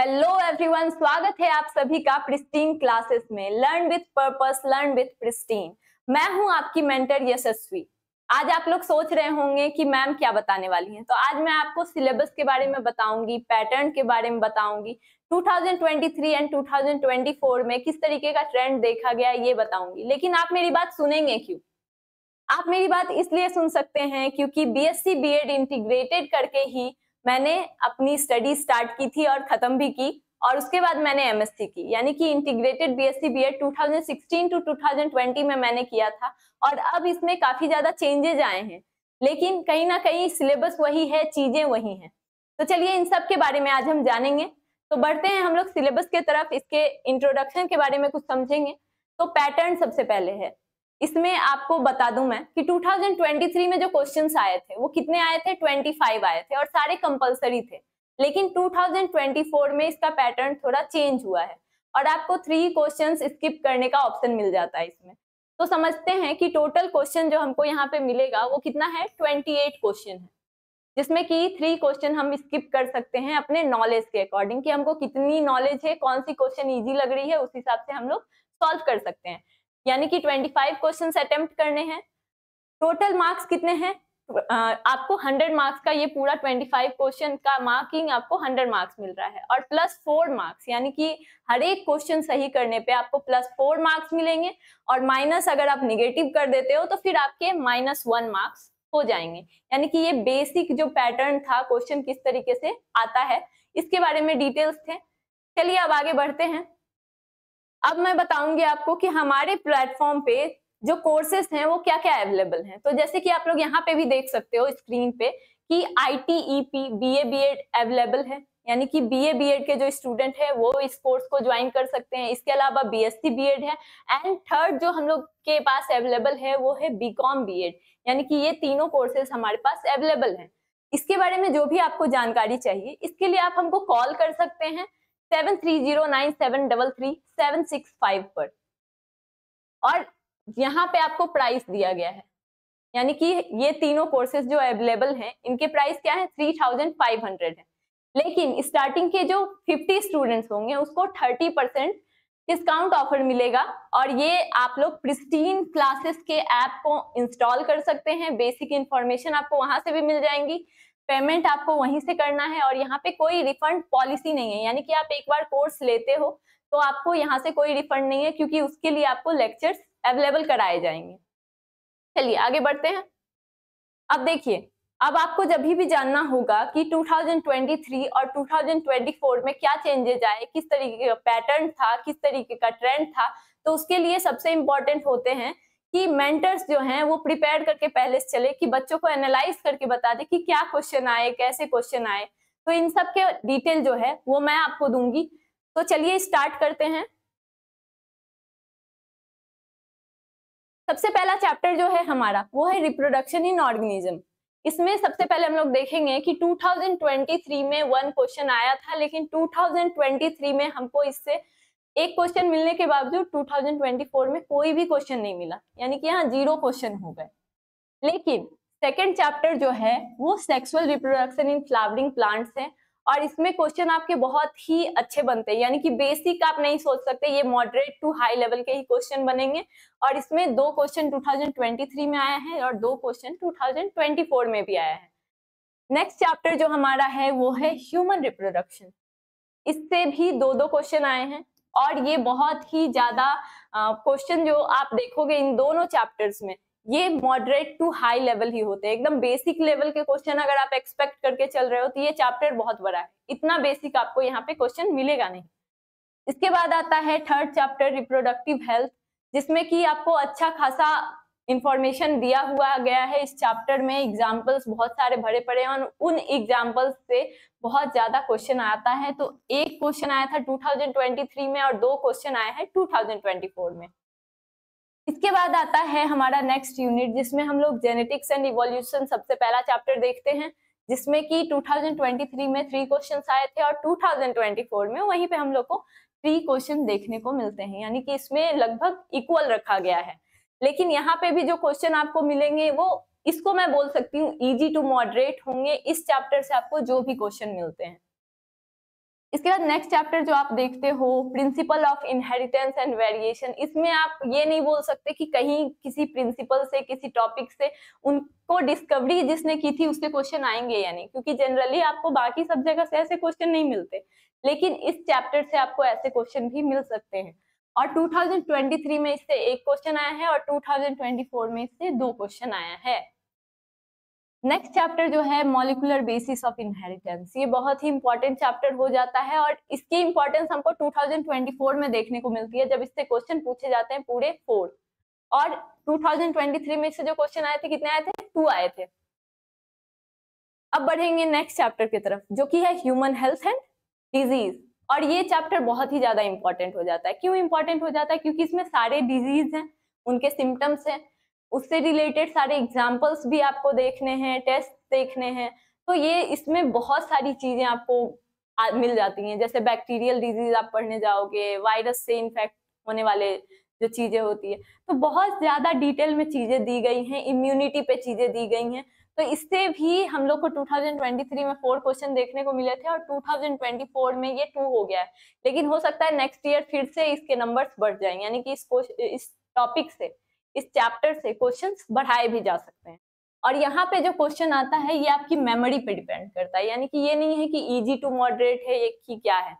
Hello everyone, स्वागत है आप सभी का प्रिस्टीन क्लासेस में। Learn with purpose, learn with pristine. मैं हूं आपकी मेंटर यशस्वी। आज आप लोग सोच रहे होंगे कि मैम क्या बताने वाली हैं, तो आज मैं आपको सिलेबस के बारे में बताऊंगी, पैटर्न के बारे में बताऊंगी, 2023 एंड 2024 में किस तरीके का ट्रेंड देखा गया ये बताऊंगी। लेकिन आप मेरी बात सुनेंगे क्यों? आप मेरी बात इसलिए सुन सकते हैं क्योंकि बीएससी बीएड इंटीग्रेटेड करके ही मैंने अपनी स्टडी स्टार्ट की थी और खत्म भी की, और उसके बाद मैंने एमएससी की, यानी कि इंटीग्रेटेड बीएससी बीएड 2016 टू 2020 में मैंने किया था। और अब इसमें काफी ज्यादा चेंजेज आए हैं, लेकिन कहीं ना कहीं सिलेबस वही है, चीजें वही हैं। तो चलिए इन सब के बारे में आज हम जानेंगे। तो बढ़ते हैं हम लोग सिलेबस के तरफ, इसके इंट्रोडक्शन के बारे में कुछ समझेंगे। तो पैटर्न सबसे पहले है। इसमें आपको बता दूं मैं कि 2023 में जो क्वेश्चंस आए थे वो कितने आए थे, 25 आए थे और सारे कंपलसरी थे। लेकिन 2024 में इसका पैटर्न थोड़ा चेंज हुआ है और आपको 3 क्वेश्चंस स्किप करने का ऑप्शन मिल जाता है इसमें। तो समझते हैं कि टोटल क्वेश्चन जो हमको यहाँ पे मिलेगा वो कितना है, 28 क्वेश्चन है, जिसमें कि 3 क्वेश्चन हम स्किप कर सकते हैं अपने नॉलेज के अकॉर्डिंग, कि हमको कितनी नॉलेज है, कौन सी क्वेश्चन इजी लग रही है, उस हिसाब से हम लोग सॉल्व कर सकते हैं। यानी कि 25 क्वेश्चंस अटेम्प्ट करने हैं। टोटल मार्क्स कितने हैं? आपको 100 मार्क्स का ये पूरा 25 क्वेश्चन का मार्किंग आपको 100 मार्क्स मिल रहा है, और प्लस 4 मार्क्स, यानी कि हर एक क्वेश्चन सही करने पे आपको प्लस 4 मार्क्स मिलेंगे। और माइनस अगर आप निगेटिव कर देते हो तो फिर आपके -1 मार्क्स हो जाएंगे। यानी कि ये बेसिक जो पैटर्न था, क्वेश्चन किस तरीके से आता है, इसके बारे में डिटेल्स थे। चलिए अब आगे बढ़ते हैं। अब मैं बताऊंगी आपको कि हमारे प्लेटफॉर्म पे जो कोर्सेस हैं वो क्या क्या अवेलेबल हैं। तो जैसे कि आप लोग यहाँ पे भी देख सकते हो स्क्रीन पे कि ITEP BA BEd अवेलेबल है, यानी कि BA BEd के जो स्टूडेंट है वो इस कोर्स को ज्वाइन कर सकते हैं। इसके अलावा BSc BEd है, एंड थर्ड जो हम लोग के पास अवेलेबल है वो है BCom BEd, यानी कि ये तीनों कोर्सेस हमारे पास अवेलेबल हैं। इसके बारे में जो भी आपको जानकारी चाहिए, इसके लिए आप हमको कॉल कर सकते हैं 7309733765 पर। और यहाँ पे आपको प्राइस दिया गया है, यानी कि ये तीनों कोर्सेज जो अवेलेबल हैं इनके प्राइस क्या है, 3500 है। लेकिन स्टार्टिंग के जो 50 स्टूडेंट्स होंगे उसको 30% डिस्काउंट ऑफर मिलेगा। और ये आप लोग प्रिस्टीन क्लासेस के ऐप को इंस्टॉल कर सकते हैं। बेसिक इंफॉर्मेशन आपको वहां से भी मिल जाएंगी, पेमेंट आपको वहीं से करना है, और यहाँ पे कोई रिफंड पॉलिसी नहीं है। यानी कि आप एक बार कोर्स लेते हो तो आपको यहाँ से कोई रिफंड नहीं है, क्योंकि उसके लिए आपको लेक्चर्स अवेलेबल कराए जाएंगे। चलिए आगे बढ़ते हैं। अब देखिए, अब आपको जब भी जानना होगा कि 2023 और 2024 में क्या चेंजेस आए, किस तरीके का पैटर्न था, किस तरीके का ट्रेंड था, तो उसके लिए सबसे इंपॉर्टेंट होते हैं कि मेंटर्स जो हैं वो प्रिपेयर करके पहले से चले, कि बच्चों को एनालाइज करके बता दे कि क्या क्वेश्चन आए, कैसे क्वेश्चन आए। तो इन सब के डिटेल जो है वो मैं आपको दूंगी। तो चलिए स्टार्ट करते हैं। सबसे पहला चैप्टर जो है हमारा वो है रिप्रोडक्शन इन ऑर्गेनिज्म। इसमें सबसे पहले हम लोग देखेंगे कि 2023 में 1 क्वेश्चन आया था, लेकिन 2023 में हमको इससे एक क्वेश्चन मिलने के बावजूद 2024 में कोई भी क्वेश्चन नहीं मिला, यानी कि यहाँ 0 क्वेश्चन हो गए। लेकिन सेकेंड चैप्टर जो है वो sexual reproduction in flowering plants है, और इसमें क्वेश्चन आपके बहुत ही अच्छे बनते हैं, यानी कि बेसिक आप नहीं सोच सकते, ये मॉडरेट टू हाई लेवल के ही क्वेश्चन बनेंगे। और इसमें 2 क्वेश्चन 2023 में आया है और 2 क्वेश्चन 2024 में भी आया है। नेक्स्ट चैप्टर जो हमारा है वो है ह्यूमन रिप्रोडक्शन। इससे भी 2 क्वेश्चन आए हैं, और ये बहुत ही ज्यादा क्वेश्चन जो आप देखोगे इन दोनों चैप्टर्स में, ये मॉडरेट टू हाई लेवल ही होते हैं। एकदम बेसिक लेवल के क्वेश्चन अगर आप एक्सपेक्ट करके चल रहे हो तो ये चैप्टर बहुत बड़ा है, इतना बेसिक आपको यहाँ पे क्वेश्चन मिलेगा नहीं। इसके बाद आता है थर्ड चैप्टर रिप्रोडक्टिव हेल्थ, जिसमें कि आपको अच्छा खासा इंफॉर्मेशन दिया हुआ गया है। इस चैप्टर में एग्जाम्पल्स बहुत सारे भरे पड़े हैं, और उन एग्जाम्पल्स से बहुत ज्यादा क्वेश्चन आता है। तो एक क्वेश्चन आया था 2023 में और 2 क्वेश्चन आए हैं 2024 में। इसके बाद आता है हमारा नेक्स्ट यूनिट, जिसमें हम लोग जेनेटिक्स एंड इवोल्यूशन सबसे पहला चैप्टर देखते हैं, जिसमें कि 2023 में 3 क्वेश्चंस आए थे और 2024 में वहीं पे हम लोग को 3 क्वेश्चन देखने को मिलते हैं, यानी कि इसमें लगभग इक्वल रखा गया है। लेकिन यहाँ पे भी जो क्वेश्चन आपको मिलेंगे वो, इसको मैं बोल सकती हूँ इजी टू मॉडरेट होंगे। इस चैप्टर से आपको जो भी क्वेश्चन मिलते हैं इसके बाद नेक्स्ट चैप्टर जो आप देखते हो, principle of inheritance and variation, इसमें आप ये नहीं बोल सकते कि कहीं किसी प्रिंसिपल से, किसी टॉपिक से उनको डिस्कवरी जिसने की थी उससे क्वेश्चन आएंगे या नहीं, क्योंकि जनरली आपको बाकी सब जगह से ऐसे क्वेश्चन नहीं मिलते, लेकिन इस चैप्टर से आपको ऐसे क्वेश्चन भी मिल सकते हैं। और 2023 में इससे एक क्वेश्चन आया है और 2024 में इससे 2 क्वेश्चन आया है। नेक्स्ट चैप्टर जो है मॉलिक्यूलर बेसिस ऑफ इनहेरिटेंस, ये बहुत ही इंपॉर्टेंट चैप्टर हो जाता है और इसकी इंपॉर्टेंस हमको 2024 में देखने को मिलती है, जब इससे क्वेश्चन पूछे जाते हैं पूरे 4। और 2023 में इससे जो क्वेश्चन आए थे, कितने आए थे? 2 आए थे। अब बढ़ेंगे नेक्स्ट चैप्टर की तरफ, जो कि है ह्यूमन हेल्थ एंड डिजीज। और ये चैप्टर बहुत ही ज्यादा इंपॉर्टेंट हो जाता है। क्यों इंपॉर्टेंट हो जाता है? क्योंकि इसमें सारे डिजीज हैं, उनके सिम्टम्स हैं, उससे रिलेटेड सारे एग्जाम्पल्स भी आपको देखने हैं, टेस्ट देखने हैं। तो ये इसमें बहुत सारी चीजें आपको मिल जाती हैं, जैसे बैक्टीरियल डिजीज आप पढ़ने जाओगे, वायरस से इन्फेक्ट होने वाले जो चीजें होती है, तो बहुत ज्यादा डिटेल में चीजें दी गई हैं, इम्यूनिटी पे चीजें दी गई हैं। तो इससे भी हम लोग को 2023 में 4 क्वेश्चन देखने को मिले थे और 2024 में ये 2 हो गया है। लेकिन हो सकता है नेक्स्ट ईयर फिर से इसके नंबर्स बढ़ जाएं, यानी कि इस टॉपिक से, इस चैप्टर से क्वेश्चंस बढ़ाए भी जा सकते हैं। और यहाँ पे जो क्वेश्चन आता है ये आपकी मेमोरी पे डिपेंड करता है, यानी कि ये नहीं है कि इजी टू मॉडरेट है, ये कि क्या है।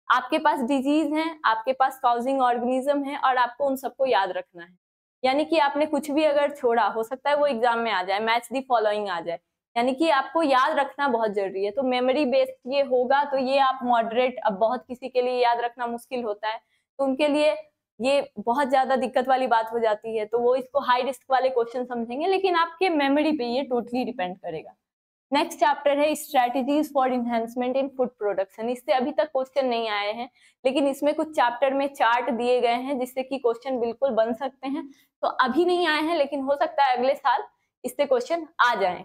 आपके पास डिजीज है, आपके पास कॉजिंग ऑर्गेनिज्म है और आपको उन सबको याद रखना है। यानी कि आपने कुछ भी अगर छोड़ा, हो सकता है वो एग्जाम में आ जाए, मैच दी फॉलोइंग आ जाए, यानी कि आपको याद रखना बहुत जरूरी है। तो मेमोरी बेस्ड ये होगा, तो ये आप मॉडरेट, अब बहुत किसी के लिए याद रखना मुश्किल होता है, तो उनके लिए ये बहुत ज्यादा दिक्कत वाली बात हो जाती है, तो वो इसको हाई रिस्क वाले क्वेश्चन समझेंगे, लेकिन आपके मेमोरी पे ये टोटली डिपेंड करेगा। नेक्स्ट चैप्टर है strategies for enhancement in food production. इससे अभी तक क्वेश्चन नहीं आए हैं, लेकिन इसमें कुछ चैप्टर में चार्ट दिए गए हैं जिससे कि क्वेश्चन बिल्कुल बन सकते हैं। तो अभी नहीं आए हैं, लेकिन हो सकता है अगले साल इससे क्वेश्चन आ जाएं।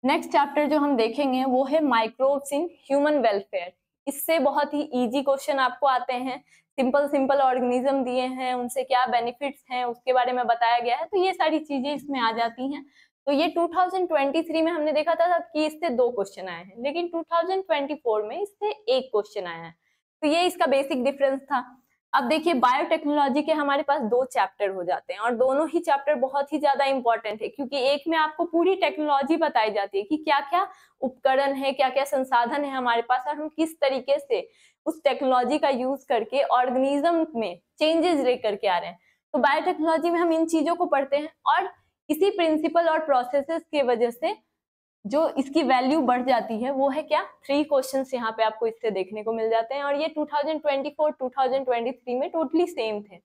नेक्स्ट चैप्टर जो हम देखेंगे वो है माइक्रोब्स इन ह्यूमन वेलफेयर। इससे बहुत ही इजी क्वेश्चन आपको आते हैं, सिंपल ऑर्गेनिज्म दिए हैं, उनसे क्या बेनिफिट्स हैं उसके बारे में बताया गया है, तो ये सारी चीजें इसमें आ जाती हैं। तो ये 2023 में हमने देखा था कि इससे 2 क्वेश्चन आए हैं, लेकिन 2024 में इससे 1 क्वेश्चन आया है। तो ये इसका बेसिक डिफरेंस था। अब देखिए बायोटेक्नोलॉजी के हमारे पास 2 चैप्टर हो जाते हैं और दोनों ही चैप्टर बहुत ही ज्यादा इंपॉर्टेंट है, क्योंकि एक में आपको पूरी टेक्नोलॉजी बताई जाती है कि क्या क्या उपकरण है, क्या क्या संसाधन है हमारे पास और हम किस तरीके से उस टेक्नोलॉजी का यूज करके ऑर्गेनिज्म में चेंजेस लेकर के आ रहे हैं। तो बायोटेक्नोलॉजी में हम इन चीजों को पढ़ते हैं और इसी प्रिंसिपल और प्रोसेसेस के वजह से जो इसकी वैल्यू बढ़ जाती है वो है क्या, 3 क्वेश्चंस यहाँ पे आपको इससे देखने को मिल जाते हैं और ये 2024-2023 में टोटली सेम थे।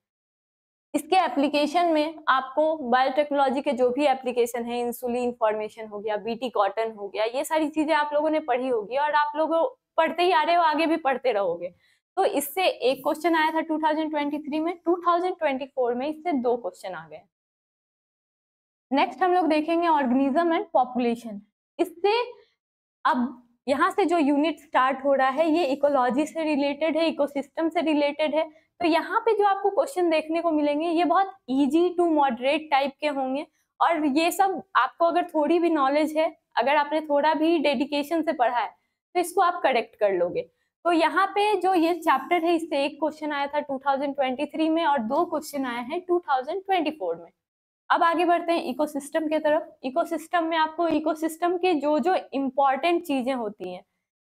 इसके एप्लीकेशन में आपको बायोटेक्नोलॉजी के जो भी एप्लीकेशन है, इंसुलिन फॉर्मेशन हो गया, बीटी कॉटन हो गया, ये सारी चीजें आप लोगों ने पढ़ी होगी और आप लोग पढ़ते ही आ रहे हो, आगे भी पढ़ते रहोगे। तो इससे 1 क्वेश्चन आया था 2023 में, 2024 में इससे 2 क्वेश्चन आ गए। नेक्स्ट हम लोग देखेंगे ऑर्गेनिज्म एंड पॉपुलेशन। इससे अब यहाँ से जो यूनिट स्टार्ट हो रहा है ये इकोलॉजी से रिलेटेड है, इकोसिस्टम से रिलेटेड है। तो यहाँ पे जो आपको क्वेश्चन देखने को मिलेंगे ये बहुत इजी टू मॉडरेट टाइप के होंगे और ये सब आपको अगर थोड़ी भी नॉलेज है, अगर आपने थोड़ा भी डेडिकेशन से पढ़ा है तो इसको आप करेक्ट कर लोगे। तो यहाँ पे जो ये चैप्टर है इससे 1 क्वेश्चन आया था 2023 में और 2 क्वेश्चन आए हैं 2024 में। अब आगे बढ़ते हैं इकोसिस्टम के तरफ। इकोसिस्टम में आपको इकोसिस्टम के जो जो इम्पोर्टेंट चीजें होती हैं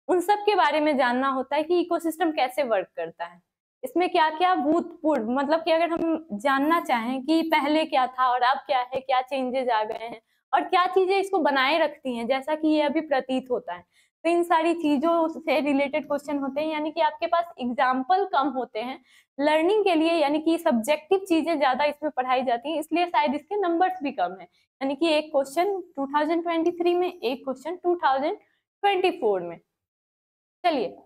उन सब के बारे में जानना होता है कि इकोसिस्टम कैसे वर्क करता है, इसमें क्या क्या भूतपूर्व, मतलब कि अगर हम जानना चाहें कि पहले क्या था और अब क्या है, क्या चेंजेस आ गए हैं और क्या चीजें इसको बनाए रखती हैं जैसा कि ये अभी प्रतीत होता है, तो इन सारी चीजों से रिलेटेड क्वेश्चन होते हैं। यानी कि आपके पास एग्जाम्पल कम होते हैं लर्निंग के लिए, यानी कि सब्जेक्टिव चीजें ज्यादा इसमें पढ़ाई जाती हैं, इसलिए शायद इसके नंबर्स भी कम है। यानी कि 1 क्वेश्चन 2023 में, 1 क्वेश्चन 2024 में। चलिए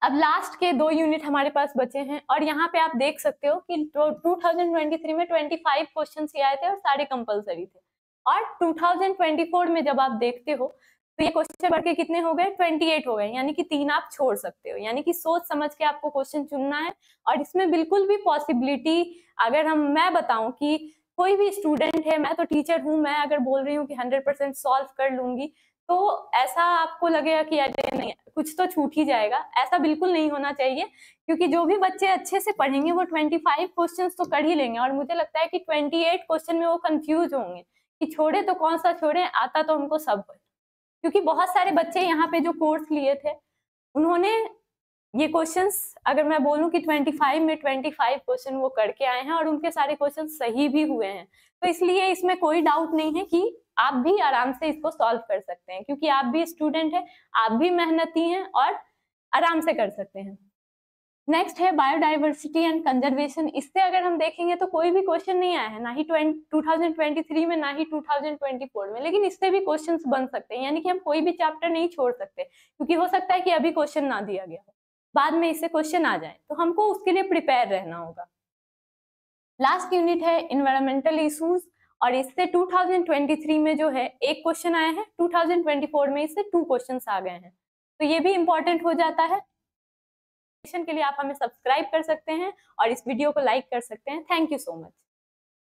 अब लास्ट के 2 यूनिट हमारे पास बचे हैं और यहाँ पे आप देख सकते हो कि 2023 में 25 क्वेश्चन ही आए थे और सारे कंपलसरी थे और 2024 में जब आप देखते हो तो ये क्वेश्चन बढ़ के कितने हो गए, 28 हो गए, यानी कि 3 आप छोड़ सकते हो। यानी कि सोच समझ के आपको क्वेश्चन चुनना है और इसमें बिल्कुल भी पॉसिबिलिटी, अगर मैं बताऊं कि कोई भी स्टूडेंट है, मैं तो टीचर हूं, मैं अगर बोल रही हूँ कि 100% सॉल्व कर लूंगी तो ऐसा आपको लगेगा कि अरे नहीं कुछ तो छूट ही जाएगा, ऐसा बिल्कुल नहीं होना चाहिए, क्योंकि जो भी बच्चे अच्छे से पढ़ेंगे वो 25 क्वेश्चंस तो कर ही लेंगे। और मुझे लगता है कि 28 क्वेश्चन में वो कंफ्यूज होंगे कि छोड़े तो कौन सा छोड़े, आता तो हमको सब है। क्योंकि बहुत सारे बच्चे यहाँ पे जो कोर्स लिए थे उन्होंने ये क्वेश्चंस, अगर मैं बोलूं कि 25 में 25 क्वेश्चन वो करके आए हैं और उनके सारे क्वेश्चन सही भी हुए हैं। तो इसलिए इसमें कोई डाउट नहीं है कि आप भी आराम से इसको सॉल्व कर सकते हैं, क्योंकि आप भी स्टूडेंट हैं, आप भी मेहनती हैं और आराम से कर सकते हैं। नेक्स्ट है बायोडाइवर्सिटी एंड कंजर्वेशन। इससे अगर हम देखेंगे तो कोई भी क्वेश्चन नहीं आया है, ना ही 2023 में, ना ही 2024 में, लेकिन इससे भी क्वेश्चंस बन सकते हैं। यानी कि हम कोई भी चैप्टर नहीं छोड़ सकते, क्योंकि हो सकता है कि अभी क्वेश्चन ना दिया गया हो, बाद में इससे क्वेश्चन आ जाए, तो हमको उसके लिए प्रिपेयर रहना होगा। लास्ट यूनिट है इन्वायरमेंटल इश्यूज, और इससे 2023 में जो है एक क्वेश्चन आया है, 2024 में इससे 2 क्वेश्चंस आ गए हैं, तो ये भी इंपॉर्टेंट हो जाता है। के लिए आप हमें सब्सक्राइब कर सकते हैं और इस वीडियो को लाइक कर सकते हैं। Thank you so much.